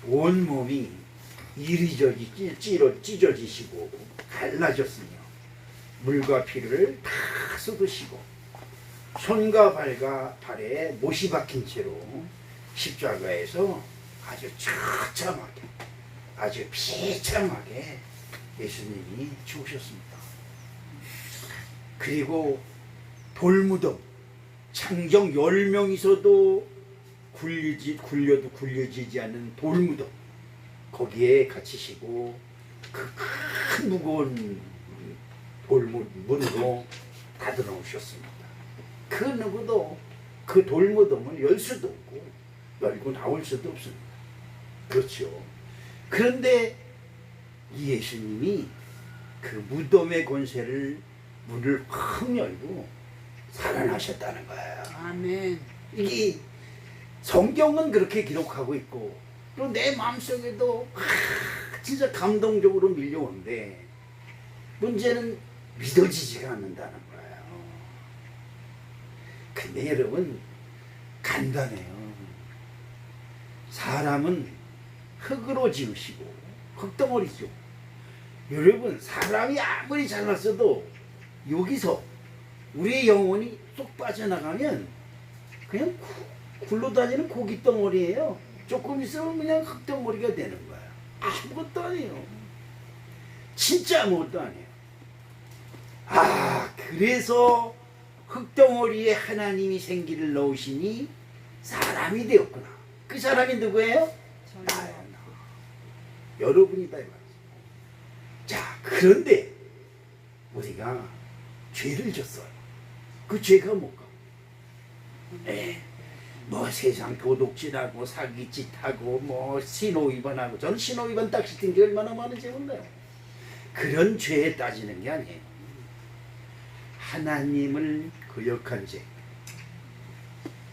온몸이 이리저리 찢어지시고 갈라졌으며 물과 피를 다 쏟으시고 손과 발에 못이 박힌 채로 십자가에서 아주 처참하게 아주 비참하게 예수님이 죽으셨습니다. 그리고 돌무덤 창정 10명이서도 굴려도 굴려지지 않는 돌무덤 거기에 갇히시고 그 큰 무거운 돌문으로 닫아 놓으셨습니다. 그 누구도 그 돌무덤을 열 수도 없고 열고 나올 수도 없습니다. 그렇죠. 그런데 이 예수님이 그 무덤의 권세를 문을 확 열고 살아나셨다는 거예요. 아멘. 이게 성경은 그렇게 기록하고 있고 또 내 마음속에도 진짜 감동적으로 밀려오는데 문제는 믿어지지가 않는다는 거예요. 근데 여러분 간단해요. 사람은 흙으로 지으시고 흙덩어리죠. 여러분 사람이 아무리 잘났어도 여기서 우리의 영혼이 쏙 빠져나가면 그냥 굴러다니는 고깃덩어리예요. 조금 있으면 그냥 흙덩어리가 되는 거야. 아무것도 아니에요. 진짜 아무것도 아니에요. 그래서 흙덩어리에 하나님이 생기를 넣으시니 사람이 되었구나. 그 사람이 누구예요? 나예요. 여러분이다 이 말이죠. 자, 그런데 우리가 죄를 졌어요. 그 죄가 뭘까? 뭐 세상 도둑질하고 사기짓하고 뭐 신호위반하고, 저는 신호위반 딱 시킨 게 얼마나 많은지 몰라요. 그런 죄에 따지는 게 아니에요. 하나님을 거역한 죄,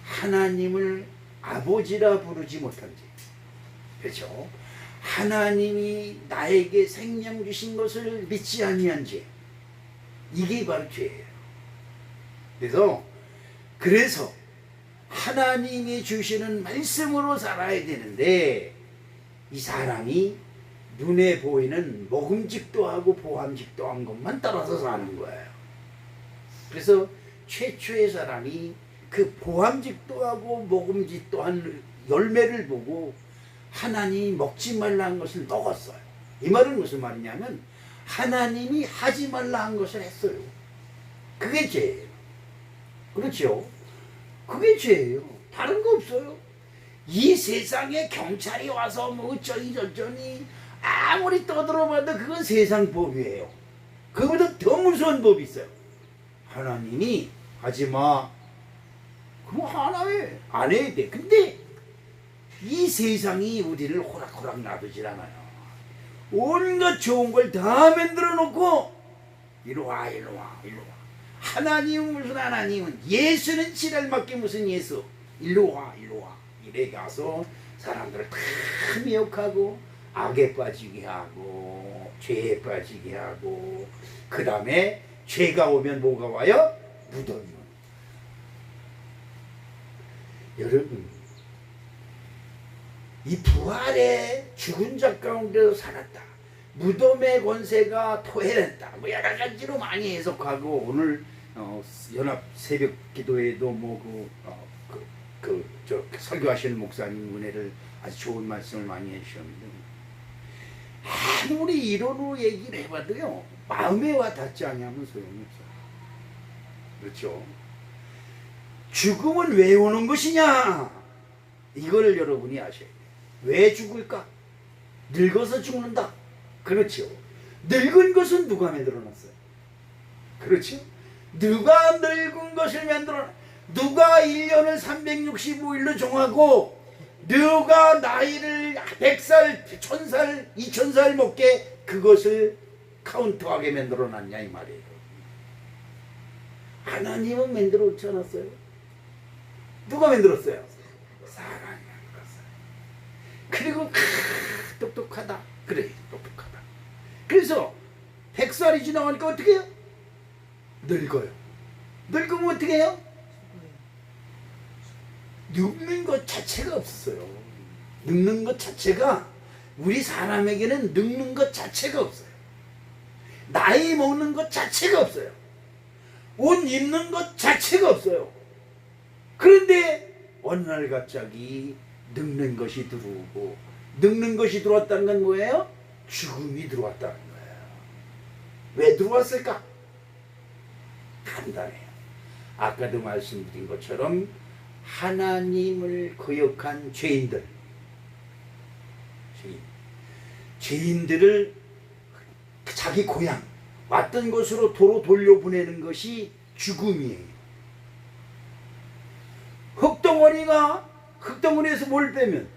하나님을 아버지라 부르지 못한 죄, 그렇죠? 하나님이 나에게 생명 주신 것을 믿지 아니한 죄, 이게 바로 죄예요. 그래서 하나님이 주시는 말씀으로 살아야 되는데 이 사람이 눈에 보이는 먹음직도 하고 보암직도 한 것만 따라서 사는 거예요. 그래서 최초의 사람이 그 보암직도 하고 먹음직도 한 열매를 보고 하나님이 먹지 말라 한 것을 먹었어요. 이 말은 무슨 말이냐면 하나님이 하지 말라 한 것을 했어요. 그게 죄예요. 그렇죠? 그게 죄예요. 다른 거 없어요. 이 세상에 경찰이 와서 뭐 어쩌니 저쩌니 아무리 떠들어봐도 그건 세상 법이에요. 그보다 더 무서운 법이 있어요. 하나님이 하지마. 그럼 하나에 안 해야 돼. 근데 이 세상이 우리를 호락호락 놔두질 않아요. 온갖 좋은 걸 다 만들어 놓고 이리와 이리와 이리와. 하나님은 무슨 하나님은, 예수는 지랄맞게 무슨 예수, 일로와 일로와 이래 가서 사람들을 다 미혹하고 악에 빠지게 하고 죄에 빠지게 하고, 그 다음에 죄가 오면 뭐가 와요? 무덤이 오는. 여러분 이 부활의 죽은 자 가운데서 살았다, 무덤의 권세가 토해냈다, 뭐 여러 가지로 많이 해석하고, 오늘 연합 새벽 기도에도 설교하시는 목사님 은혜를 아주 좋은 말씀을 많이 해주셨는데, 아무리 이론으로 얘기를 해봐도요 마음에 와 닿지 않으면 소용이 없어요. 그렇죠? 죽음은 왜 오는 것이냐, 이걸 여러분이 아셔야 돼요. 왜 죽을까? 늙어서 죽는다. 그렇죠. 늙은 것은 누가 만들어놨어요? 그렇죠. 누가 늙은 것을 만들어놨어요? 누가 1년을 365일로 정하고 누가 나이를 100살, 1000살, 2000살 먹게 그것을 카운트하게 만들어놨냐 이 말이에요. 하나님은 만들어 놓지 않았어요? 누가 만들었어요? 사람이 만들었어요. 그리고 똑똑하다. 그래, 똑똑하다. 그래서 100살이 지나가니까 어떻게 해요? 늙어요. 늙으면 어떻게 해요? 늙는 것 자체가 없어요. 늙는 것 자체가 우리 사람에게는 늙는 것 자체가 없어요. 나이 먹는 것 자체가 없어요. 옷 입는 것 자체가 없어요. 그런데 어느 날 갑자기 늙는 것이 들어오고, 늙는 것이 들어왔다는 건 뭐예요? 죽음이 들어왔다는 거예요. 왜 들어왔을까? 간단해요. 아까도 말씀드린 것처럼 하나님을 거역한 죄인들을 자기 고향 왔던 곳으로 도로 돌려보내는 것이 죽음이에요. 흙덩어리에서 뭘 빼면,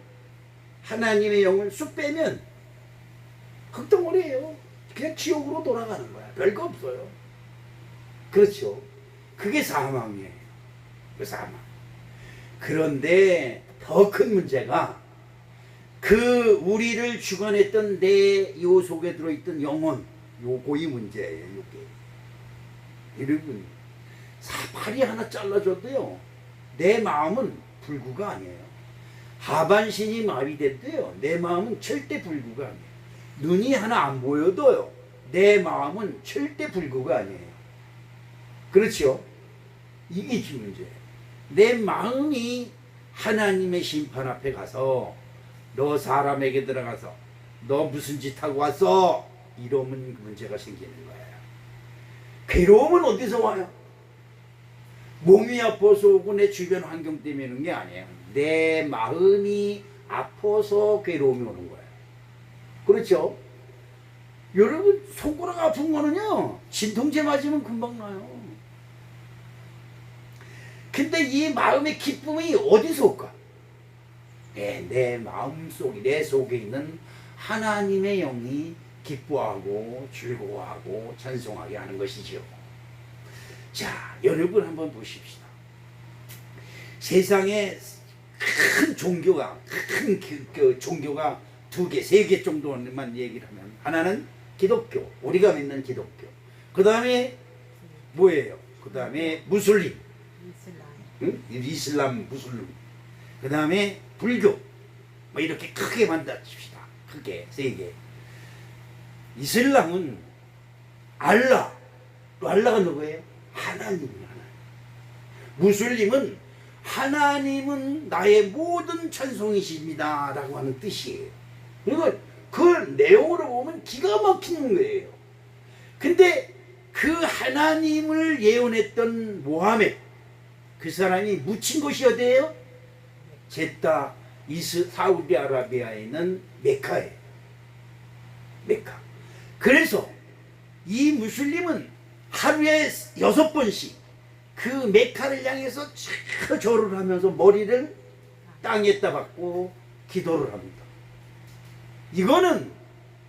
하나님의 영을 쑥 빼면 흙덩어리예요. 그냥 지옥으로 돌아가는 거야. 별거 없어요. 그렇죠. 그게 사망이에요. 그 사망. 그런데 더 큰 문제가 그 우리를 주관했던 내 요 속에 들어있던 영혼, 요거이 문제예요. 요게. 여러분, 사파리 하나 잘라줘도요, 내 마음은 불구가 아니에요. 하반신이 마비됐대요. 내 마음은 절대 불구가 아니에요. 눈이 하나 안 보여도요, 내 마음은 절대 불구가 아니에요. 그렇죠? 이게 지금 문제예요. 내 마음이 하나님의 심판 앞에 가서 너 사람에게 들어가서 너 무슨 짓 하고 왔어? 이러면 문제가 생기는 거예요. 괴로움은 어디서 와요? 몸이 아파서 오고 내 주변 환경 때문에 오는 게 아니에요. 내 마음이 아파서 괴로움이 오는 거예요. 그렇죠? 여러분, 손가락 아픈 거는요, 진통제 맞으면 금방 나요. 근데 이 마음의 기쁨이 어디서 올까? 내 마음 속에, 내 속에 있는 하나님의 영이 기뻐하고 즐거워하고 찬송하게 하는 것이죠. 자, 여러분 한번 보십시다. 세상에 큰 종교가, 종교가 두 개, 세 개 정도만 얘기를 하면, 하나는 기독교, 우리가 믿는 기독교. 그 다음에 뭐예요? 그 다음에 무슬림. 이슬람, 무슬림. 그 다음에 불교. 뭐 이렇게 크게 만들어줍시다. 크게, 세 개. 이슬람은 알라. 알라가 누구예요? 하나님이에요. 무슬림은 하나님은 나의 모든 찬송이십니다 라고 하는 뜻이에요. 그리고 그 내용으로 보면 기가 막히는 거예요. 근데 그 하나님을 예언했던 모하med, 그 사람이 묻힌 곳이 어디예요? 제다, 사우디아라비아에 있는 메카예요. 메카. 그래서 이 무슬림은 하루에 6번씩 그 메카를 향해서 절을 하면서 머리를 땅에다 박고 기도를 합니다. 이거는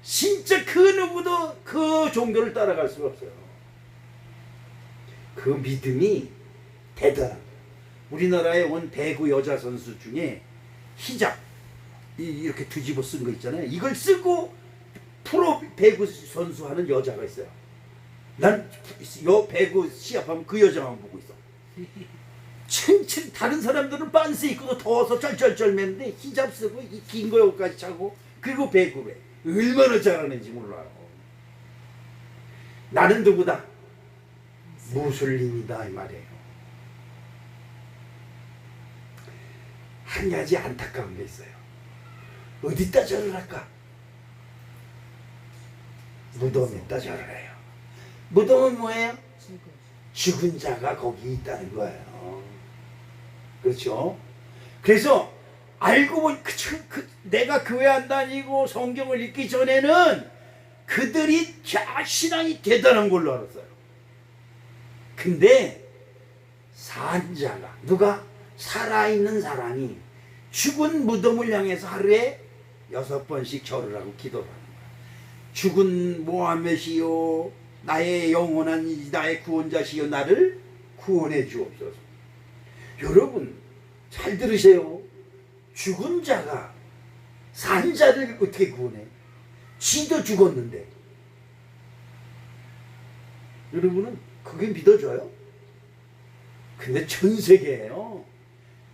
진짜 그 누구도 그 종교를 따라갈 수가 없어요. 그 믿음이 대단합니다. 우리나라에 온 배구 여자 선수 중에 히잡 이렇게 뒤집어 쓴 거 있잖아요. 이걸 쓰고 프로 배구 선수 하는 여자가 있어요. 난 배구 시합하면 그 여자만 보고 있어. 다른 사람들은 빤스 입고 더워서 쩔쩔쩔 매는데 히잡 쓰고 긴 거 여기까지 차고 그리고 배구를 해. 얼마나 잘하는지 몰라요. 나는 누구다? 무슬림이다 이 말이에요. 한 가지 안타까운 게 있어요. 어디다 절을 할까? 무덤에다 절을 해요. 무덤은 뭐예요? 죽은 자가 거기 있다는 거예요. 그렇죠? 그래서 알고 보니 내가 교회 안 다니고 성경을 읽기 전에는 그들이 신앙이 대단한 걸로 알았어요. 근데 산자가, 누가? 살아있는 사람이 죽은 무덤을 향해서 하루에 6번씩 절을 하고 기도를 하는 거예요. 죽은 모하메시요, 나의 영원한 나의 구원자시여, 나를 구원해 주옵소서. 여러분 잘 들으세요. 죽은 자가 산 자를 어떻게 구원해? 지도 죽었는데. 여러분은 그게 믿어져요? 근데 전 세계에요,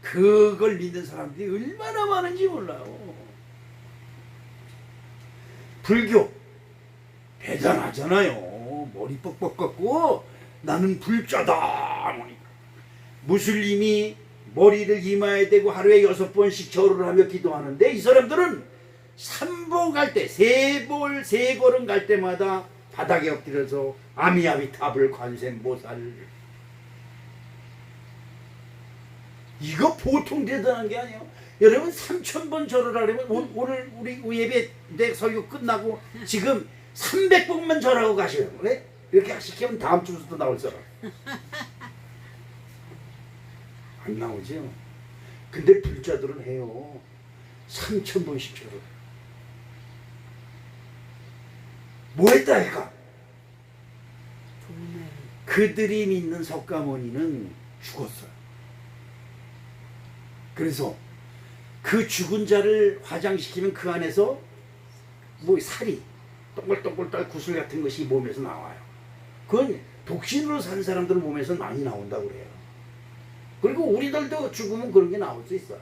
그걸 믿는 사람들이 얼마나 많은지 몰라요. 불교 대단하잖아요. 머리 뻑뻑 깎고 나는 불자다. 무슬림이 머리를 이마에 대고 하루에 6번씩 절을 하며 기도하는데 이 사람들은 3보 갈 때, 3걸음 갈 때마다 바닥에 엎드려서 아미아미타불 관세음보살. 이거 보통 대단한 게 아니에요. 여러분 3,000번 절을 하려면 오늘 우리 예배 내 설교 끝나고 지금 300번만 절하고 가셔요. 왜? 이렇게 시키면 다음 주부터 나올 사람 안 나오죠. 근데 불자들은 해요. 3,000번씩 절을. 뭐 했다 이까? 그들이 믿는 석가모니는 죽었어요. 그래서 그 죽은 자를 화장시키면 그 안에서 뭐 살이 동글동글 구슬 같은 것이 몸에서 나와요. 그건 독신으로 산 사람들 몸에서 많이 나온다고 그래요. 그리고 우리들도 죽으면 그런 게 나올 수 있어요.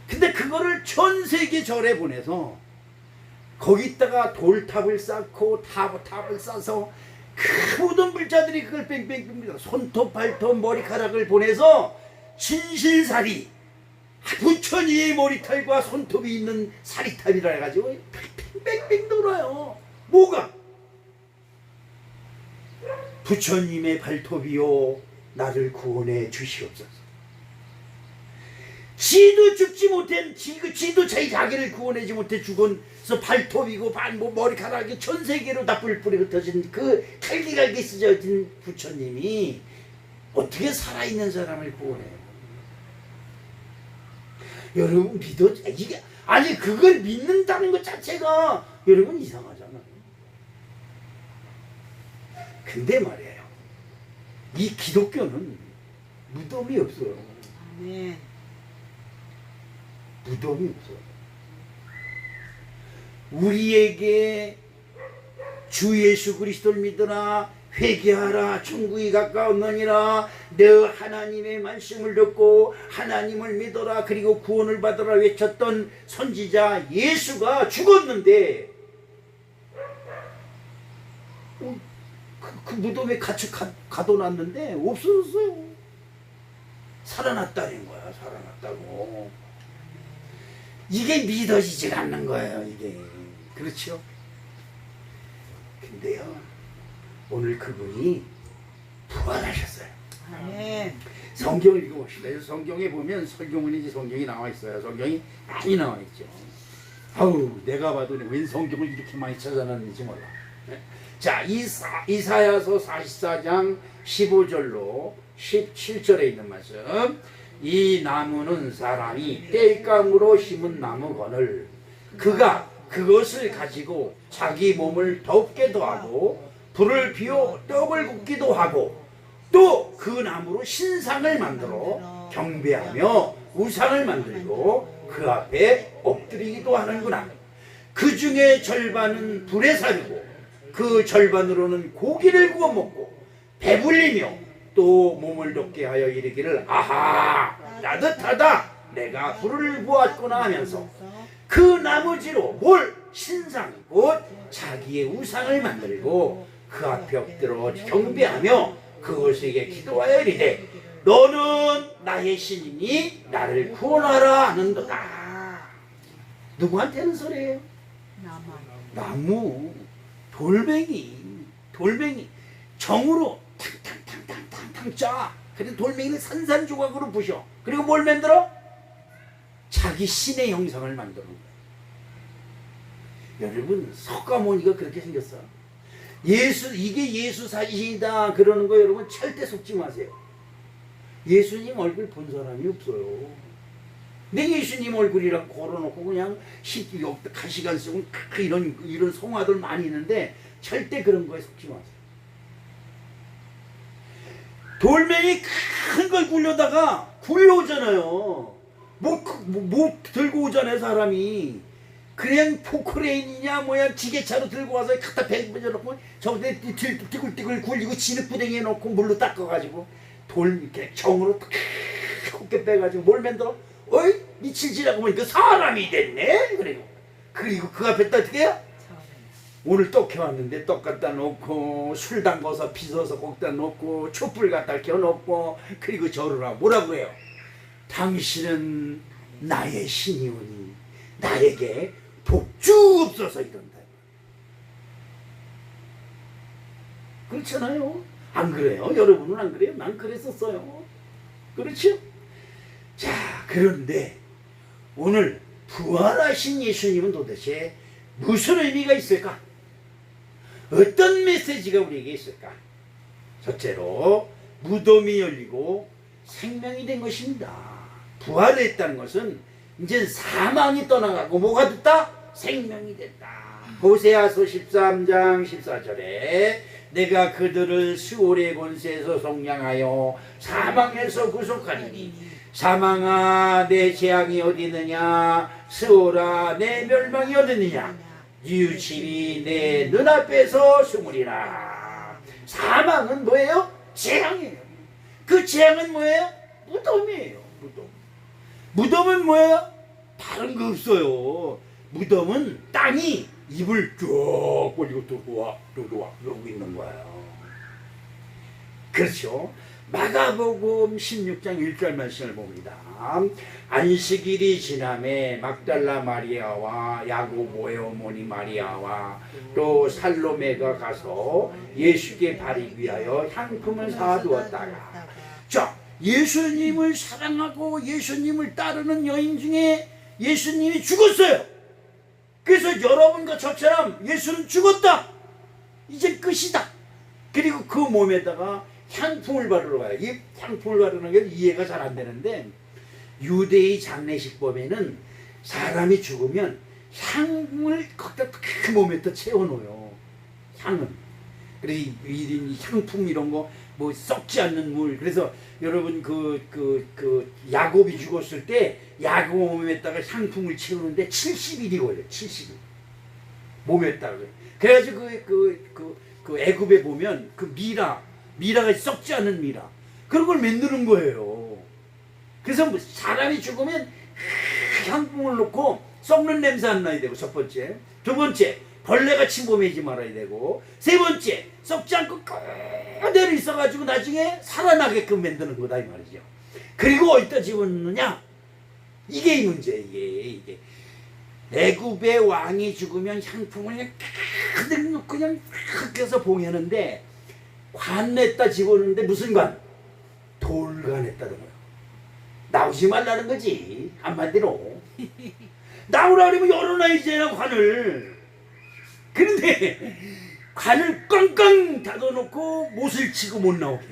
근데 그거를 전 세계 절에 보내서 거기다가 돌탑을 쌓고 탑을 쌓아서 그 모든 불자들이 그걸 뺑뺑뺑 손톱 발톱 머리카락을 보내서 진실살이 부처님의 머리털과 손톱이 있는 사리탑이라 해가지고 뺑뺑뺑 돌아요. 뭐가? 부처님의 발톱이요 나를 구원해 주시옵소서. 지도 죽지 못한 지도 자기를 구원하지 못해 죽어서 발톱이고 뭐 머리카락이 전 세계로 다 뿔뿔이 흩어진 그 갈기갈기 쓰여진 부처님이 어떻게 살아있는 사람을 구원해요? 여러분 믿어? 이게 아니 그걸 믿는다는 것 자체가 여러분 이상하잖아요. 근데 말이에요. 이 기독교는 무덤이 없어요. 네. 무덤이 없어요. 우리에게 주 예수 그리스도를 믿으라 회개하라 천국이 가까웠느니라 너 하나님의 말씀을 듣고 하나님을 믿어라 그리고 구원을 받으라 외쳤던 선지자 예수가 죽었는데 그 무덤에 가둬놨는데 없어졌어요. 살아났다는 거야. 살아났다고. 이게 믿어지질 않는 거예요. 이게 그렇죠? 근데요 오늘 그분이 부활하셨어요. 아멘. 성경을 읽어봅시다. 성경에 보면 설교문이지 성경이 나와 있어요. 성경이 많이 나와 있죠. 아우 내가 봐도 웬 성경을 이렇게 많이 찾아놨는지 몰라. 자 이사야서 44장 15절로 17절에 있는 말씀. 이 나무는 사람이 땔감으로 심은 나무건을 그가 그것을 가지고 자기 몸을 덮게도 하고 불을 피워 떡을 굽기도 하고 또 그 나무로 신상을 만들어 경배하며 우상을 만들고 그 앞에 엎드리기도 하는구나. 그 중에 절반은 불에 사르고 그 절반으로는 고기를 구워 먹고 배불리며 또 몸을 덮게 하여 이르기를 아하 따뜻하다 내가 불을 보았구나 하면서 그 나무지로 뭘 신상 곧 자기의 우상을 만들고 그 앞에 엎드려 경배하며 그것에게 기도하여 이르되 너는 나의 신이니 나를 구원하라 하는도다. 누구한테는 소리예요? 나무 돌멩이 정으로 탕탕탕탕탕 짜. 그래서 돌멩이를 산산조각으로 부셔. 그리고 뭘 만들어? 자기 신의 형상을 만드는 거예요. 여러분 석가모니가 그렇게 생겼어요. 이게 예수 사진이다 그러는 거 여러분 절대 속지 마세요. 예수님 얼굴 본 사람이 없어요. 근데 예수님 얼굴이랑 걸어놓고 그냥 가시관 쓰고 이런 성화들 많이 있는데 절대 그런 거에 속지 마세요. 돌멩이 큰 걸 굴려오잖아요. 뭐 들고 오잖아요 사람이. 그냥 포크레인이냐 뭐야 지게차로 들고 와서 갖다 배겨놓고 저기에 띠글띠글 굴리고 진흙부대기에 놓고 물로 닦아가지고 돌 이렇게 정으로 곱게 빼가지고 뭘 만들어? 어이 미칠지라고 보니까 사람이 됐네. 그래요. 그리고 그 앞에다 어떻게 해요? 오늘 떡 해왔는데 떡 갖다 놓고 술 담궈서 빚어서 거기다 놓고 촛불 갖다 켜놓고 그리고 절을 하고 뭐라 그래요? 당신은 나의 신이오니 나에게 복주옵소서 이런다. 그렇잖아요. 안 그래요? 여러분은 안 그래요? 난 그랬었어요. 그렇죠? 자, 그런데 오늘 부활하신 예수님은 도대체 무슨 의미가 있을까? 어떤 메시지가 우리에게 있을까? 첫째로 무덤이 열리고 생명이 된 것입니다. 부활했다는 것은 이제 사망이 떠나가고 뭐가 됐다? 생명이 됐다. 호세아서 13장 14절에 내가 그들을 수월의 권세에서 속량하여 사망에서 구속하리니 사망아 내 재앙이 어디 있느냐 수월아 내 멸망이 어디 있느냐 뉘우침이 내 눈앞에서 숨으리라. 사망은 뭐예요? 재앙이에요. 그 재앙은 뭐예요? 무덤이에요. 무덤은 뭐예요? 다른 거 없어요. 무덤은 땅이 입을 쭉 벌리고 들어와 그러고 있는 거예요. 그렇죠? 마가복음 16장 1절 말씀을 봅니다. 안식일이 지남에 막달라 마리아와 야고보의 어머니 마리아와 또 살로메가 가서 예수께 바르기 위하여 향품을 사두었다가 자, 예수님을 사랑하고 예수님을 따르는 여인 중에 예수님이 죽었어요. 그래서 여러분과 저처럼 예수는 죽었다. 이제 끝이다. 그리고 그 몸에다가 향품을 바르러 가요. 이 향품을 바르는 게 이해가 잘 안 되는데 유대의 장례식법에는 사람이 죽으면 향을 거기다 그 몸에다 채워놓아요. 향은. 그래서 이 향품 이런 거 뭐 썩지 않는 물. 그래서 여러분 그 야곱이 죽었을 때 야곱 몸에다가 향품을 채우는데 70일이 걸려요. 70일. 몸에다가. 그래가지고 그 애굽에 보면 그 미라가 썩지 않은 미라. 그런 걸 만드는 거예요. 그래서 뭐 사람이 죽으면 향품을 넣고 썩는 냄새 안 나야 되고 첫 번째. 두 번째 벌레가 침범하지 말아야 되고 세 번째 썩지 않고 그대로 있어가지고 나중에 살아나게끔 만드는 거다 이 말이죠. 그리고 어디다 집어넣느냐? 이게 문제예요. 이게 애굽의 왕이 죽으면 향품을 그냥 그대로 넣고 그냥 흑해서 봉하는데 관에다 집어넣는데 무슨 관? 돌관에다 넣어요. 나오지 말라는 거지. 한마디로 나오라 그러면 열어놔야지 관을. 그런데 관을 꽝꽝 닫아놓고 못을 치고 못 나오게.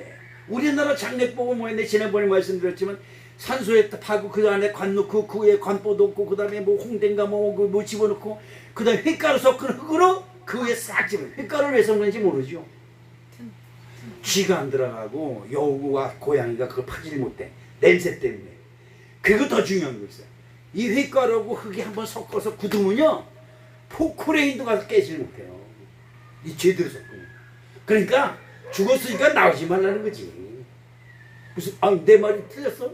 우리나라 장례법은 뭐였는데 지난번에 말씀드렸지만 산소에 파고 그 안에 관 넣고 그 위에 관보 넣고 그 다음에 뭐 홍대인가 뭐 집어넣고 그 다음에 휘가루 섞은 흙으로 그 위에 싹 집어. 휘가루를 왜 섞는지 모르죠. 쥐가 안 들어가고 여우와 고양이가 그걸 파질 못해. 냄새 때문에. 그거 더 중요한 거 있어요. 이 휘가루하고 흙이 한번 섞어서 굳으면요 포크레인도 가서 깨지를 못해요. 이 제대로 섞으면. 그러니까 죽었으니까 나오지 말라는 거지. 무슨 내 말이 틀렸어?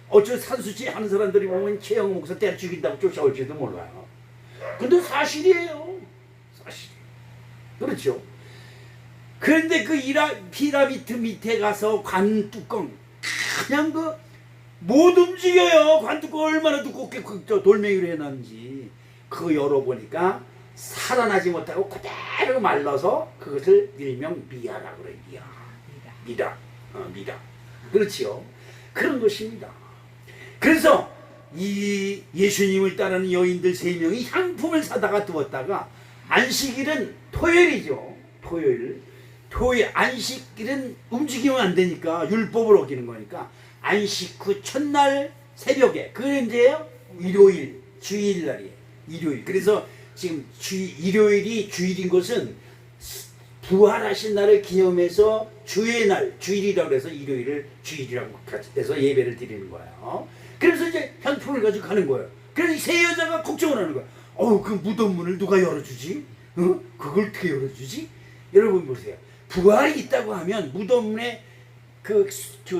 어쩌 산수치 하는 사람들이 보면 최영 목사 때려 죽인다고 쫓아올지도 몰라요. 근데 사실이에요. 사실. 그렇죠. 그런데 그 피라미드 밑에 가서 관 뚜껑 그냥 못 움직여요. 관 뚜껑 얼마나 두껍게 돌멩이로 해놨는지. 그거 열어보니까 살아나지 못하고 그대로 말라서 그것을 일명 미아라고 그래요. 미라. 그렇지요. 그런 것입니다. 그래서 이 예수님을 따르는 여인들 3명이 향품을 사다가 두었다가 안식일은 토요일이죠. 토요일 안식일은 움직이면 안 되니까 율법을 어기는 거니까 안식 후 첫날 새벽에 그게 언제예요? 일요일 주일날이에요. 일요일. 그래서 지금 일요일이 주일인 것은 부활하신 날을 기념해서 주의 날, 주일이라고 해서 일요일을 주일이라고 해서 예배를 드리는 거예요. 그래서 이제 향품을 가지고 가는 거예요. 그래서 세 여자가 걱정을 하는 거예요. 그 무덤 문을 누가 열어주지? 그걸 어떻게 열어주지? 여러분 보세요. 부활이 있다고 하면 무덤 문에 그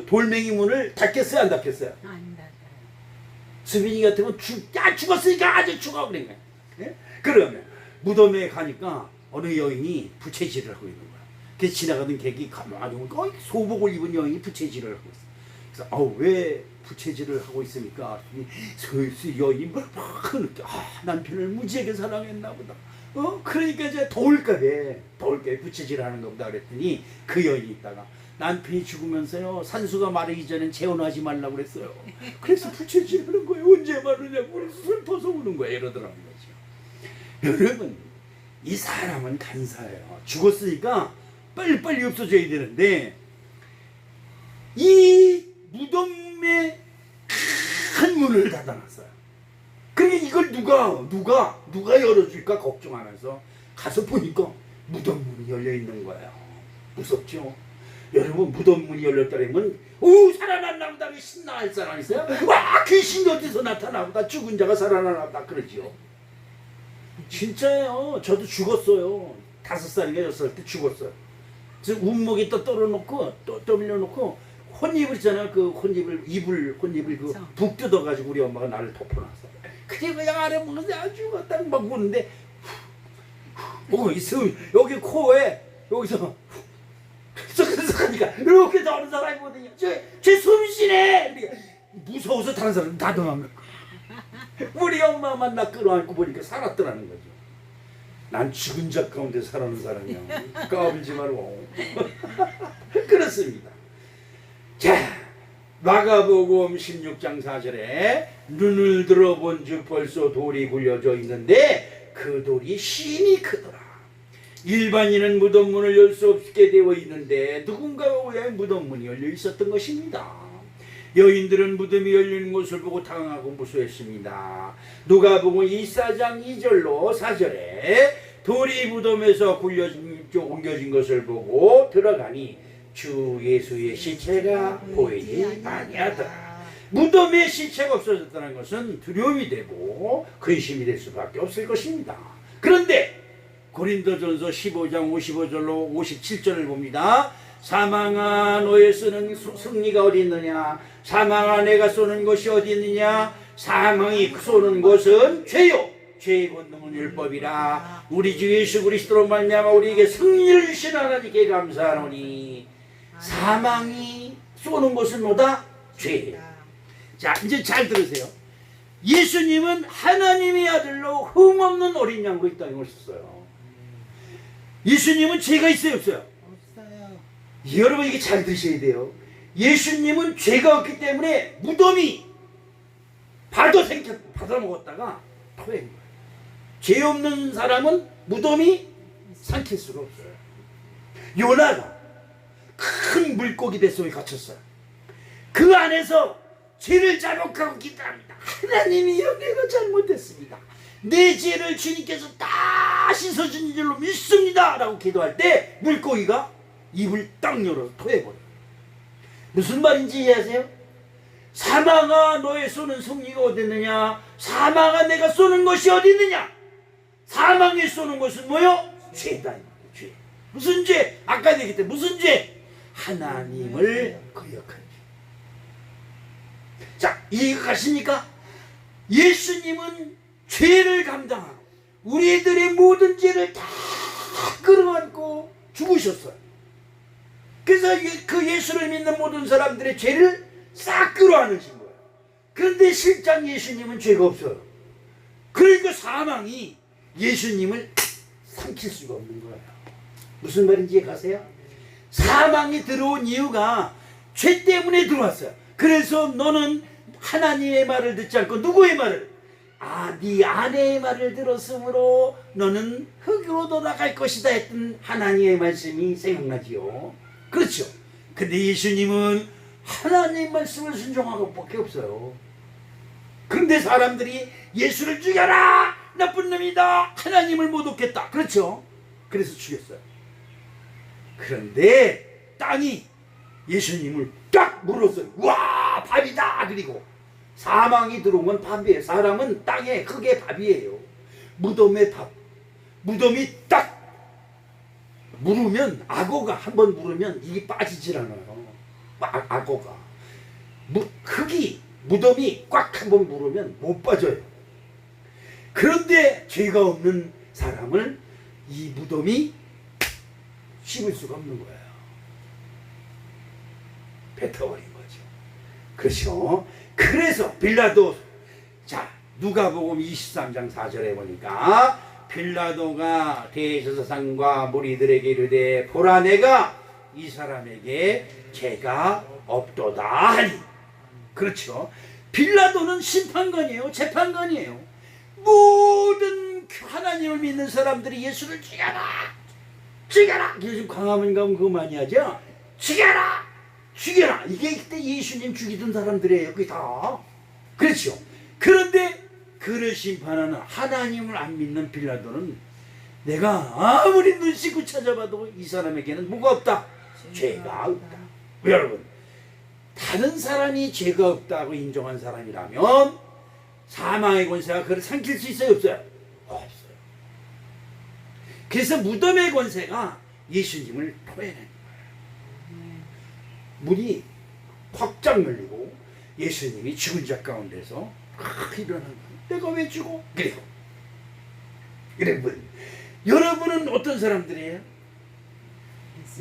돌멩이 문을 닫겠어요? 안 닫겠어요? 안 닫아요. 수빈이 같은 건 죽었으니까 아주 죽어 그런 거야. 예? 그러면 무덤에 가니까 어느 여인이 부채질을 하고 있는 거야. 그래서 지나가던 객이 가만히 보니까 소복을 입은 여인이 부채질을 하고 있어. 그래서 왜 부채질을 하고 있습니까? 여인이 막 느껴. 남편을 무지하게 사랑했나 보다. 그러니까 이제 더울까be 부채질하는 거보다 그랬더니 그 여인이 있다가 남편이 죽으면서요 산수가 마르기 전엔 재혼하지 말라고 그랬어요. 그래서 부채질하는 거예요. 언제 마르냐고 슬퍼서 우는 거예요. 이러더라는 거죠. 여러분, 이 사람은 간사해요. 죽었으니까 빨리빨리 없어져야 되는데 이 무덤에 큰 문을 닫아놨어요. 그러니까 이걸 누가 열어줄까 걱정하면서 가서 보니까 무덤 문이 열려 있는 거예요. 무섭죠? 여러분, 무덤 문이 열렸다면 살아났나 보다 신나할 사람 있어요? 와, 귀신이 어디서 나타나 보다, 죽은 자가 살아나나 보다 그러지요. 진짜예요. 저도 죽었어요. 5살인가 6살 때 죽었어요. 그래서 운목이 또 떨어놓고 또 떠밀려놓고 혼입을 있잖아요. 그 혼입을 그 북 뜯어가지고 우리 엄마가 나를 덮어놨어. 그게 그냥 아래 무는데 아주 딱 우는데 여기 코에 여기서 하니까 이렇게 나오는 사람이거든요. 쟤 숨쉬네. 그러니까 무서워서 다른 사람 다 도망가. 우리 엄마만 나 끌어안고 보니까 살았더라는 거죠. 난 죽은 자 가운데 살아는 사람이야. 까불지 말고. 그렇습니다. 자, 마가복음 16장 4절에 눈을 들어본 즉 벌써 돌이 굴려져 있는데 그 돌이 심히 크더라. 일반인은 무덤 문을 열 수 없게 되어 있는데 누군가가 오야 무덤 문이 열려 있었던 것입니다. 여인들은 무덤이 열리는 것을 보고 당하고 무서워했습니다. 누가복음 24장 2절로 4절에 돌이 무덤에서 옮겨진 것을 보고 들어가니 주 예수의 시체가 보이지 아니하더라. 무덤에 시체가 없어졌다는 것은 두려움이 되고 근심이 될 수밖에 없을 것입니다. 그런데 고린도전서 15장 55절로 57절을 봅니다. 사망아 너의 쓰는 승리가 어디 있느냐? 사망아 내가 쏘는 것이 어디 있느냐? 사망이 쏘는 것은 죄요 죄의 권능은 율법이라. 우리 주 예수 그리스도로 말미암아 우리에게 승리를 주신 하나님께 감사하노니 사망이 쏘는 것은 뭐다? 죄예요. 자, 이제 잘 들으세요. 예수님은 하나님의 아들로 흠없는 어린 양으로 이 땅에 오셨어요. 예수님은 죄가 있어요, 없어요? 없어요. 여러분 이게 잘 들으셔야 돼요. 예수님은 죄가 없기 때문에 무덤이 받아 먹었다가 토해인 거예요. 죄 없는 사람은 무덤이 삼킬 수가 없어요. 요나가 큰 물고기 뱃속에 갇혔어요. 그 안에서 죄를 자복하고 기도합니다. 하나님이여 내가 잘못했습니다. 내 죄를 주님께서 다 씻어준 줄로 믿습니다 라고 기도할 때 물고기가 입을 딱 열어 토해버려요. 무슨 말인지 이해하세요? 사망아 너의 쏘는 승리가 어디 있느냐? 사망아 내가 쏘는 것이 어디 있느냐? 사망에 쏘는 것은 뭐요? 죄다. 죄. 무슨 죄? 아까 얘기했대. 무슨 죄? 하나님을 거역한 죄. 자, 이해가 가십니까? 예수님은 죄를 감당하고 우리들의 모든 죄를 다 끌어안고 죽으셨어요. 그래서 그 예수를 믿는 모든 사람들의 죄를 싹 끌어안으신 거예요. 그런데 실장 예수님은 죄가 없어요. 그러니까 사망이 예수님을 삼킬 수가 없는 거예요. 무슨 말인지 이해가세요? 사망이 들어온 이유가 죄 때문에 들어왔어요. 그래서 너는 하나님의 말을 듣지 않고 누구의 말을? 네 아내의 말을 들었으므로 너는 흙으로 돌아갈 것이다 했던 하나님의 말씀이 생각나지요. 그렇죠. 근데 예수님은 하나님의 말씀을 순종하고 밖에 없어요. 그런데 사람들이 예수를 죽여라! 나쁜 놈이다! 하나님을 못 얻겠다. 그렇죠. 그래서 죽였어요. 그런데 땅이 예수님을 딱 물었어요. 와, 밥이다! 그리고 사망이 들어온 건 밥이에요. 사람은 땅에 흙의 밥이에요. 무덤의 밥. 무덤이 딱 물으면, 악어가 한번 물으면 이게 빠지질 않아요. 악어가. 무덤이 꽉 한번 물으면 못 빠져요. 그런데 죄가 없는 사람을 이 무덤이 씹을 수가 없는 거예요. 뱉어버린 거죠. 그렇죠. 그래서 빌라도, 자, 누가복음 23장 4절에 보니까 빌라도가 대제사장과 무리들에게 이르되 보라, 내가 이 사람에게 죄가 없도다 하니. 그렇죠. 빌라도는 심판관이에요. 재판관이에요. 모든 하나님을 믿는 사람들이 예수를 죽여라, 죽여라. 요즘 광화문 가면 그거 많이 하죠. 죽여라, 죽여라. 이게 그때 예수님 죽이던 사람들이에요. 그게 다. 그렇죠. 그런데 그를 심판하는 하나님을 안 믿는 빌라도는 내가 아무리 눈 씻고 찾아봐도 이 사람에게는 뭐가 없다? 죄가 없다. 여러분, 다른 사람이 죄가 없다고 인정한 사람이라면 사망의 권세가 그를 삼킬 수 있어요, 없어요? 없어요. 그래서 무덤의 권세가 예수님을 토해낸 거예요. 문이 확장 열리고 예수님이 죽은 자 가운데서 일어난 거예요. 내가 왜 죽어? 그래요. 여러분은 어떤 사람들이에요?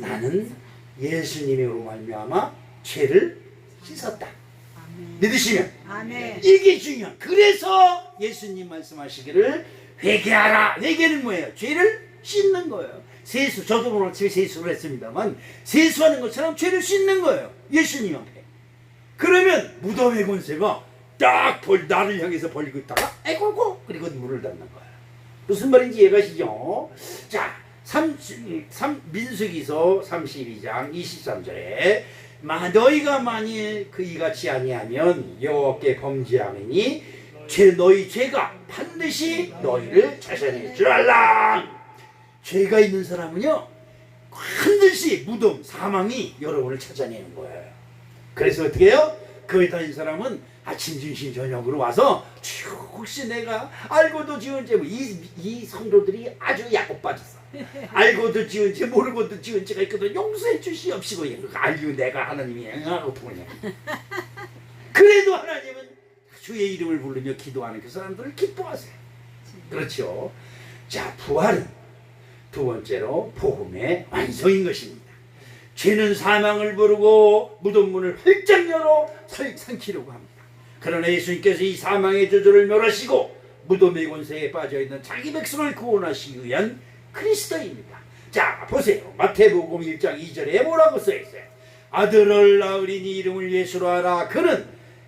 나는 예수님으로 말미암아 죄를 씻었다. 아멘. 믿으시면 아멘. 이게 중요한. 그래서 예수님 말씀하시기를 회개하라. 회개는 뭐예요? 죄를 씻는 거예요. 세수, 저도 오늘 아침에 세수를 했습니다만 세수하는 것처럼 죄를 씻는 거예요. 예수님 앞에. 그러면 무덤의 권세가 딱 나를 향해서 벌리고 있다가 에고고 그리고 물을 닫는 거예요. 무슨 말인지 이해가시죠? 자, 민수기서 32장 23절에 너희가 만일 이같이 아니하면 여호와께 범죄하느니 너희 죄가 반드시 너희를 찾아낼 줄 알라. 죄가 있는 사람은요 반드시 무덤, 사망이 여러분을 찾아내는 거예요. 그래서 어떻게 해요? 교회 다닌 사람은 아침, 점심, 저녁으로 와서 혹시 내가 알고도 지은 죄, 이 성도들이 아주 야곱 빠졌어. 알고도 지은 죄, 모르고도 지은 죄가 있거든. 용서해 주시옵시고. 알고 내가 하나님이 행하고 통해. 그래도 하나님은 주의 이름을 부르며 기도하는 그 사람들을 기뻐하세요. 그렇죠. 자, 부활은 두 번째로 복음의 완성인 것입니다. 죄는 사망을 부르고 무덤문을 활짝 열어 삼키려고 합니다. 그러나 예수님께서 이 사망의 저주를 멸하시고 무덤의 권세에 빠져있는 자기 백성을 구원하시기 위한 그리스도입니다. 자, 보세요. 마태복음 1장 2절에 뭐라고 써있어요? 아들을 낳으리니 이름을 예수로 하라.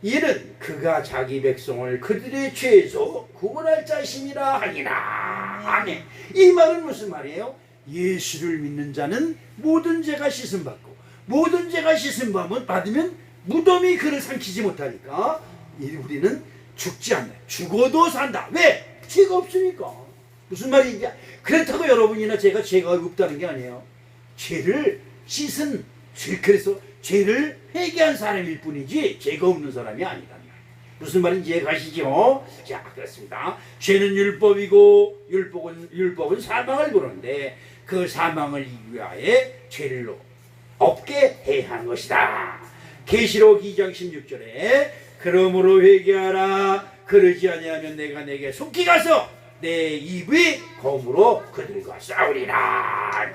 이는 그가 자기 백성을 그들의 죄에서 구원할 자심이라 하니라. 아멘. 이 말은 무슨 말이에요? 예수를 믿는 자는 모든 죄가 씻음받고 모든 죄가 씻음받으면 무덤이 그를 삼키지 못하니까 우리는 죽지 않네. 죽어도 산다. 왜? 죄가 없으니까. 무슨 말인지. 그렇다고 여러분이나 제가 죄가 없다는 게 아니에요. 죄를 씻은, 그래서 죄를 회개한 사람일 뿐이지 죄가 없는 사람이 아니란 말이에요. 무슨 말인지 이해가시죠? 자, 그렇습니다. 죄는 율법이고 율법은 사망을 부르는데 그 사망을 위하여 죄를 없게 해야 하는 것이다. 계시록 2장 16절에 그러므로 회개하라. 그러지 아니하면 내가 내게 속히 가서 내 입의 검으로 그들과 싸우리라.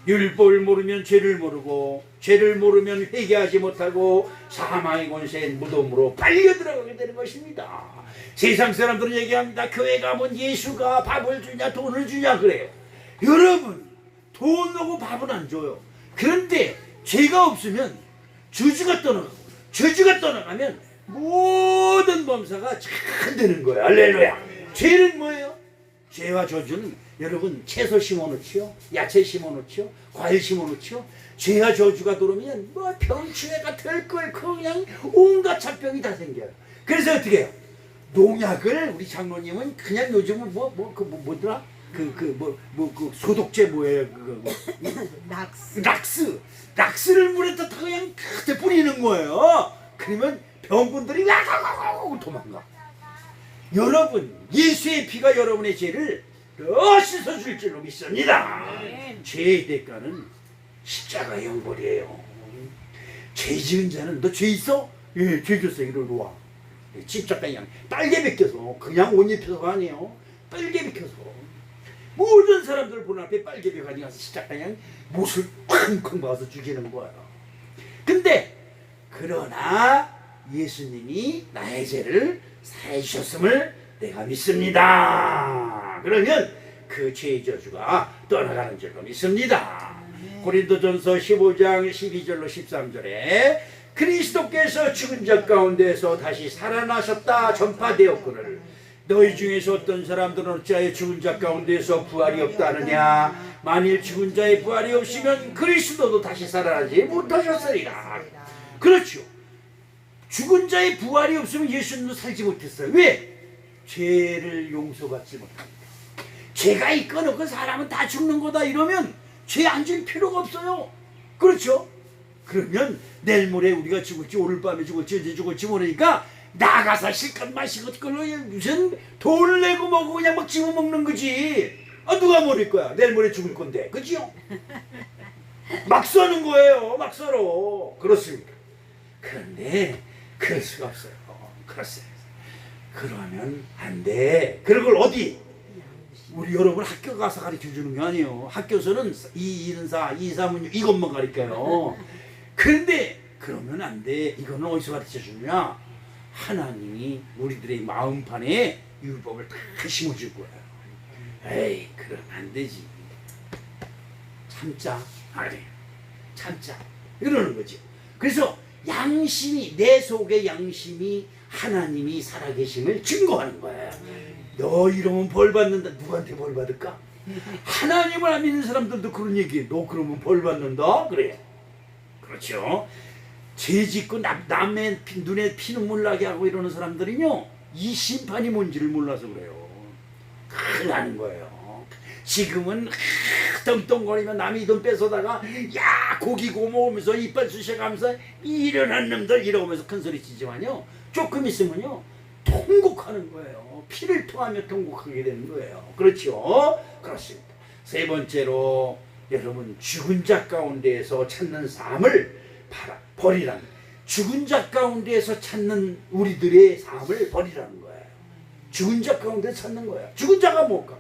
율법을 모르면 죄를 모르고 죄를 모르면 회개하지 못하고 사망의 권세인 무덤으로 빨려 들어가게 되는 것입니다. 세상 사람들은 얘기합니다. 교회 가면 예수가 밥을 주냐 돈을 주냐 그래요. 여러분, 돈하고 밥은 안 줘요. 그런데 죄가 없으면 저주가 떠나가고 저주가 떠나가면 모든 범사가 잘 되는 거예요. 할렐루야. 죄는 뭐예요? 죄와 저주는 여러분 채소 심어놓지요, 야채 심어놓지요, 과일 심어놓지요. 죄와 저주가 들어오면 뭐 병치레가 될 거예요. 그냥 온갖 잡병이 다 생겨요. 그래서 어떻게 해요? 농약을 우리 장로님은 그냥 요즘은 뭐더라? 그 소독제 뭐예요? 락스를 물에다 그냥 그때 뿌리는 거예요. 그러면 병분들이 와가가가 도망가. 여러분, 예수의 피가 여러분의 죄를 씻어줄 줄로 믿습니다. 죄의 대가는 십자가의 형벌이에요. 죄 지은 자는 너 죄 있어? 예, 죄 졌어. 이리로 와. 십자가에 그냥 빨개 벗겨서 그냥 옷 입혀서가 아니에요. 빨개 벗겨서 모든 사람들 보는 앞에 빨개 벗겨서 십자가에 그냥 못을 쾅쾅 박아서 죽이는 거예요. 근데 그러나 예수님이 나의 죄를 사해 주셨음을 내가 믿습니다. 그러면 그 죄의 저주가 떠나가는 줄로 믿습니다. 고린도전서 15장 12절로 13절에 그리스도께서 죽은 자 가운데서 다시 살아나셨다 전파되었거늘 너희 중에서 어떤 사람들은 어찌하여 죽은 자 가운데서 부활이 없다 하느냐. 만일 죽은 자의 부활이 없으면 그리스도도 다시 살아나지 못하셨으리라. 그렇죠. 죽은 자의 부활이 없으면 예수님도 살지 못했어요. 왜? 죄를 용서받지 못합니다. 죄가 있거나 그 사람은 다 죽는 거다 이러면 죄 안 질 필요가 없어요. 그렇죠? 그러면 내일 모레 우리가 죽을지 오늘 밤에 죽을지 언제 죽을지 모르니까 나가서 실컷 마시고 그걸로 무슨 돈을 내고 먹고 그냥 막 집어먹는 거지. 아 누가 모를 거야. 내일 모레 죽을 건데. 그지요? 막 써는 거예요. 막 써로. 그렇습니다. 그런데 그럴 수가 없어요. 그렇어요. 그러면 안 돼. 그런 걸 어디? 우리 여러분 학교 가서 가르쳐 주는 게 아니에요. 학교에서는 2, 2는 4, 2, 3은 6 이것만 가르쳐요. 그런데 그러면 안 돼. 이거는 어디서 가르쳐 주느냐? 하나님이 우리들의 마음판에 율법을 다 심어줄 거예요. 에이 그러면 안 되지. 참자. 아니 참자. 이러는 거죠. 그래서 양심이 내 속의 양심이 하나님이 살아계심을 증거하는 거예요. 너 이러면 벌 받는다. 누구한테 벌 받을까? 하나님을 안 믿는 사람들도 그런 얘기해. 너 그러면 벌 받는다? 그래. 그렇죠. 죄 짓고 남의 눈에 피눈물 나게 하고 이러는 사람들은요 이 심판이 뭔지를 몰라서 그래요. 큰일 나는 거예요. 지금은 떵떵거리면 남이 돈 뺏어다가 야 고기 구워 먹으면서 이빨 쑤셔가면서 일어난 놈들 이러면서 큰소리 치지만요 조금 있으면요 통곡하는 거예요. 피를 토하며 통곡하게 되는 거예요. 그렇죠? 그렇습니다. 세 번째로 여러분 죽은 자 가운데에서 찾는 삶을 버리라는 죽은 자 가운데에서 찾는 우리들의 삶을 버리라는 거예요. 죽은 자 가운데 찾는 거야. 죽은 자가 뭘까?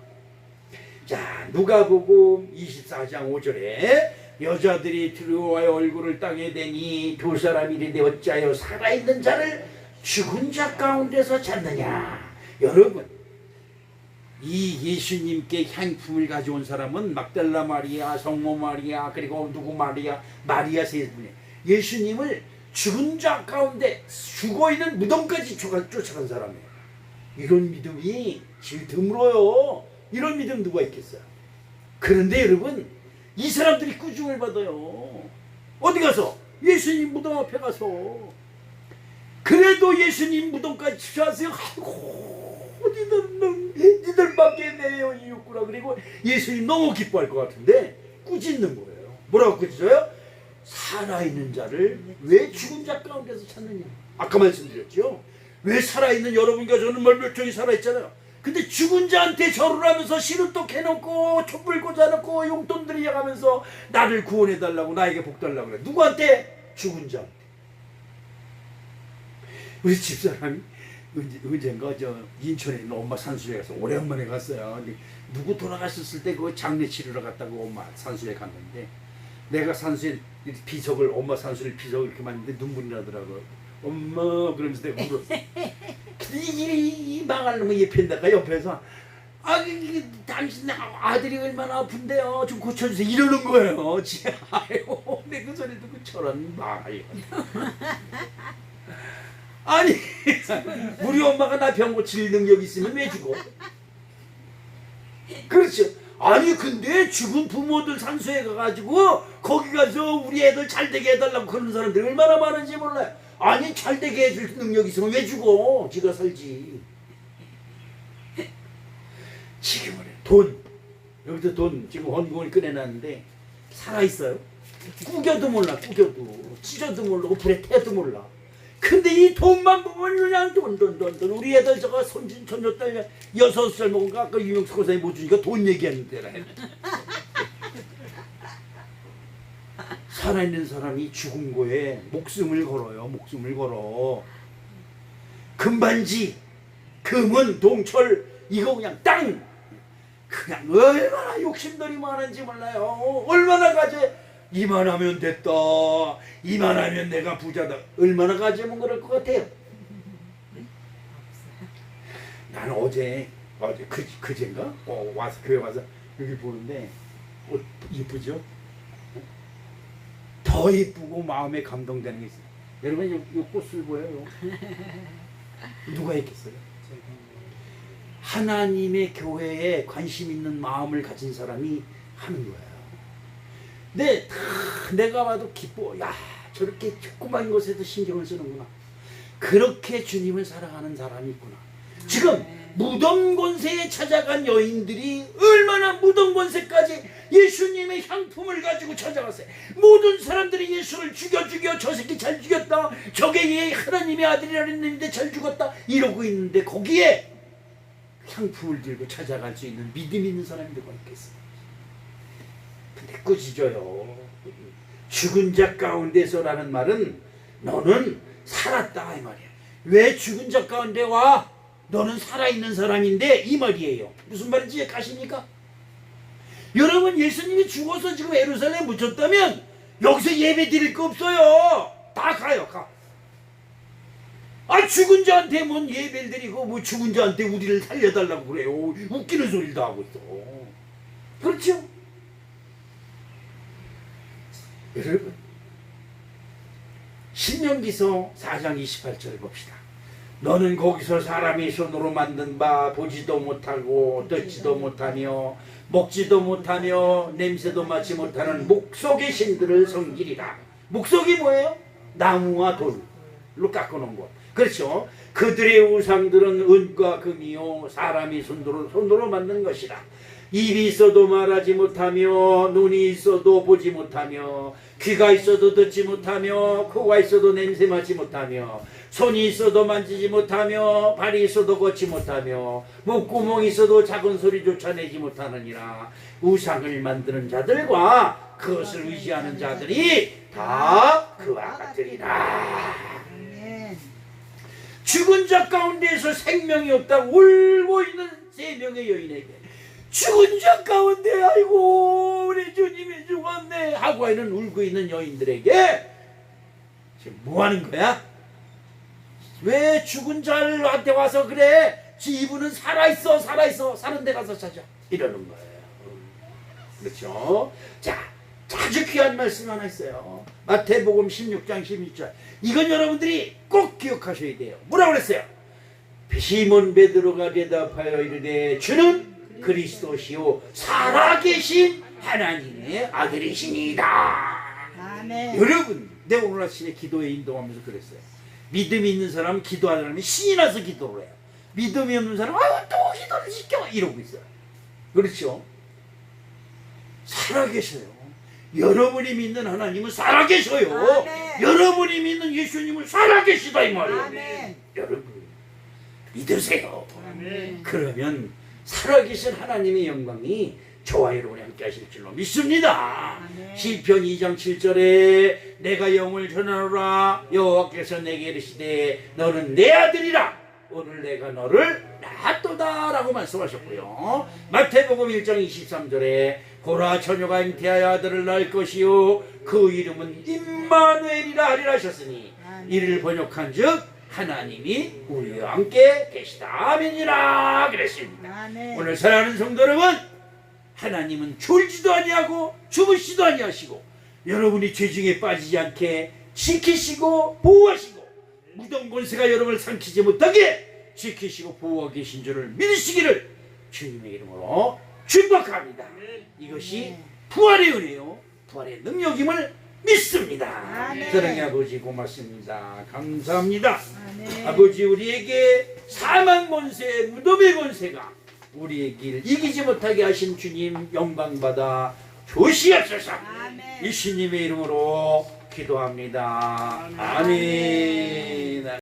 자 누가복음 24장 5절에 여자들이 들어와여 얼굴을 땅에 대니 두 사람이 이르되 어찌하여 살아있는 자를 죽은 자 가운데서 찾느냐. 여러분 이 예수님께 향품을 가져온 사람은 막달라 마리아, 성모 마리아, 그리고 누구 마리아, 마리아 세 분이 예수님을 죽은 자 가운데 죽어있는 무덤까지 쫓아간 사람이에요. 이런 믿음이 제일 드물어요. 이런 믿음 누가 있겠어요? 그런데 여러분 이 사람들이 꾸중을 받아요. 어디 가서? 예수님 무덤 앞에 가서. 그래도 예수님 무덤까지 추하세요. 아이고 니들밖에 내 여인이 없구나. 그리고 예수님 너무 기뻐할 것 같은데 꾸짖는 거예요. 뭐라고 꾸짖어요? 살아있는 자를 왜 죽은 자 가운데서 찾느냐. 아까 말씀드렸죠. 왜 살아있는 여러분과 저는 멀쩡히 살아있잖아요. 근데 죽은 자한테 절을 하면서 씨를 또 캐놓고 촛불 꽂아놓고 용돈 들여가면서 나를 구원해달라고 나에게 복 달라고 그래. 누구한테? 죽은 자한테. 우리 집사람이 언젠가 저 인천에 있는 엄마 산수에 가서 오랜만에 갔어요. 근데 누구 돌아가셨을 때 그 장례 치르러 갔다고 엄마 산수에 갔는데 내가 산수에 비석을 엄마 산수를 비석을 이렇게 만드는데 눈물이 나더라고요. 엄마 그러면서 내가 울었어. 근데 이 망할 놈의 예편다가 옆에서 당신 아들이 얼마나 아픈데요 좀 고쳐주세요 이러는 거예요. 아유 내 그 소리 듣고 저런 망할 아니 우리 엄마가 나 병 고칠 능력이 있으면 왜 죽어? 그렇죠. 아니 근데 죽은 부모들 산소에 가가지고 거기 가서 우리 애들 잘되게 해달라고 그러는 사람들이 얼마나 많은지 몰라요. 아니 잘되게 해줄 능력이 있으면 왜 죽어? 지가 살지. 지금은 돈 여기서 돈 지금 헌금을 꺼내놨는데 살아있어요. 꾸겨도 몰라. 꾸겨도 찢어도 모르고 불에 태도 몰라. 근데 이 돈만 보면 그냥 돈. 우리 애들 저거 손진 손녀딸 6살 먹은 거 아까 유명수 고사에 못 주니까 돈 얘기하는 데라. 살아있는 사람이 죽은 거에 목숨을 걸어요. 목숨을 걸어. 금반지, 금은, 동철, 이거 그냥 땅! 그냥 얼마나 욕심들이 많은지 몰라요. 얼마나 가져, 이만하면 됐다, 이만하면 내가 부자다. 얼마나 가지면 그럴 것 같아요? 나는 어제 그제인가? 와서 교회 와서 여기 보는데 이쁘죠? 더 이쁘고 마음에 감동되는 게 있어요. 여러분 이 꽃을 보여요. 누가 했겠어요? 하나님의 교회에 관심 있는 마음을 가진 사람이 하는 거예요. 근데 다 내가 봐도 기뻐. 야, 저렇게 조그만 것에도 신경을 쓰는구나. 그렇게 주님을 사랑하는 사람이 있구나. 지금 무덤 권세에 찾아간 여인들이 얼마나 무덤 권세까지 예수님의 향품을 가지고 찾아갔어요. 모든 사람들이 예수를 죽여 저 새끼 잘 죽였다, 저게 얘 하나님의 아들이라 했는데 잘 죽었다 이러고 있는데 거기에 향품을 들고 찾아갈 수 있는 믿음 있는 사람이 누가 있겠어요? 근데 꾸짖어요. 죽은 자 가운데서라는 말은 너는 살았다 이 말이야. 왜 죽은 자 가운데 와? 너는 살아있는 사람인데 이 말이에요. 무슨 말인지 가십니까? 여러분, 예수님이 죽어서 지금 예루살렘에 묻혔다면 여기서 예배 드릴 거 없어요. 다 가요. 가. 아, 죽은 자한테 뭔 예배를 드리고 뭐 죽은 자한테 우리를 살려달라고 그래요. 웃기는 소리를 다 하고 있어. 그렇죠? 여러분, 신명기서 4장 28절을 봅시다. 너는 거기서 사람이 손으로 만든 바 보지도 못하고 듣지도 못하며 먹지도 못하며 냄새도 맡지 못하는 목석의 신들을 섬기리라. 목석이 뭐예요? 나무와 돌로 깎아놓은 것. 그렇죠? 그들의 우상들은 은과 금이요 사람이 손으로 만든 것이라. 입이 있어도 말하지 못하며 눈이 있어도 보지 못하며 귀가 있어도 듣지 못하며 코가 있어도 냄새 맡지 못하며 손이 있어도 만지지 못하며 발이 있어도 걷지 못하며 목구멍이 있어도 작은 소리조차 내지 못하느니라. 우상을 만드는 자들과 그것을 의지하는 자들이 다 그와 같으리라. 죽은 자 가운데에서 생명이 없다 울고 있는 3명의 여인에게 죽은 자 가운데 아이고 우리 주님이 죽었네 하고 있는 울고 있는 여인들에게 지금 뭐 하는 거야? 왜 죽은 자한테 와서 그래? 이분은 살아있어 사는 데 가서 찾아 이러는 거예요. 그렇죠? 자, 아주 귀한 말씀 하나 있어요. 마태복음 16장 16절. 이건 여러분들이 꼭 기억하셔야 돼요. 뭐라고 그랬어요? 시몬 베드로가 대답하여 이르되 주는 그리스도시요 살아계신 하나님의 아들이시니이다. 아멘. 여러분, 내가 오늘 아침에 기도에 인도하면서 그랬어요. 믿음이 있는 사람은 기도하는 사람이 신이 나서 기도를 해요. 믿음이 없는 사람은 또 기도를 시켜 이러고 있어요. 그렇죠? 살아계셔요. 여러분이 믿는 하나님은 살아계셔요. 아멘. 여러분이 믿는 예수님은 살아계시다 이 말이에요. 아멘. 여러분 믿으세요. 아멘. 그러면 살아계신 하나님의 영광이 저와 여러분이 함께 하실 줄로 믿습니다. 아멘. 시편 2장 7절에 내가 영을 전하노라 여호와께서 내게 이르시되 너는 내 아들이라 오늘 내가 너를 낳았도다 라고 말씀하셨고요. 마태복음 1장 23절에 보라 처녀가 잉태하여 아들을 낳을 것이요 그 이름은 임마누엘이라 하리라 하셨으니 이를 번역한 즉 하나님이 우리와 함께 계시다 아멘이라 그랬습니다. 아멘. 오늘 사랑하는 성도 여러분, 하나님은 졸지도 아니하고 주무시도 아니하시고 여러분이 죄중에 빠지지 않게 지키시고 보호하시고 무덤 권세가 여러분을 삼키지 못하게 지키시고 보호하고 계신 줄을 믿으시기를 주님의 이름으로 축복합니다. 이것이 부활의 은혜요 부활의 능력임을 믿습니다. 아멘. 사랑의 아버지 고맙습니다. 감사합니다. 아멘. 아버지 우리에게 사망 권세 무덤의 권세가 우리의 길을 이기지 못하게 하신 주님 영광받아 주시옵소서. 아멘. 예수님의 이름으로 기도합니다. 아멘.